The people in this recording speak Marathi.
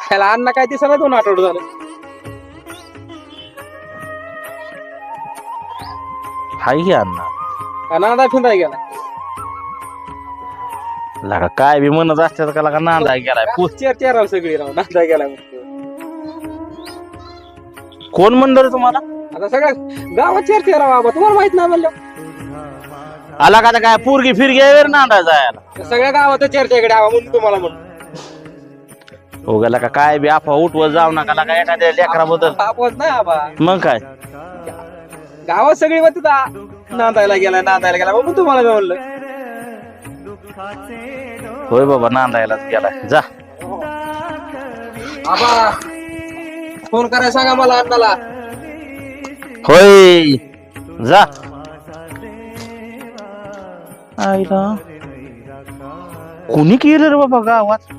ह्याला अण्णा काय दिसना 2 आठवडे झालं. हाय की अण्णा का नांदा फिंदाय गेला. लगा काय बी म्हणत असतात का लगा नांदा गेलाय चेअर राव सगळी राव नांदा गेला म्हणतो. कोण म्हणलं रे तुम्हाला? आता सगळ्या गावात चेअर राव बाबा तुम्हाला माहित नाही म्हणलं. आला का आता काय पोरगी फिरगी आहे रे नांदा जायला? सगळ्या गावात चर्चेकडे आवा म्हणून तुम्हाला म्हणून. हो गेला का काय बी अफवा उठवत जाऊ नका लगा एखाद्या लेकराबद्दल. तापवत नाही आबा. मग काय गावात सगळी मग नांदायला गेला म्हणून तुम्हाला मी म्हणलं. होय बाबा नांदायलाच गेलाय जा. आबा फोन करायला सांगा मला अण्णाला. होय जा. आईला कोणी केलं रे बाबा गावात?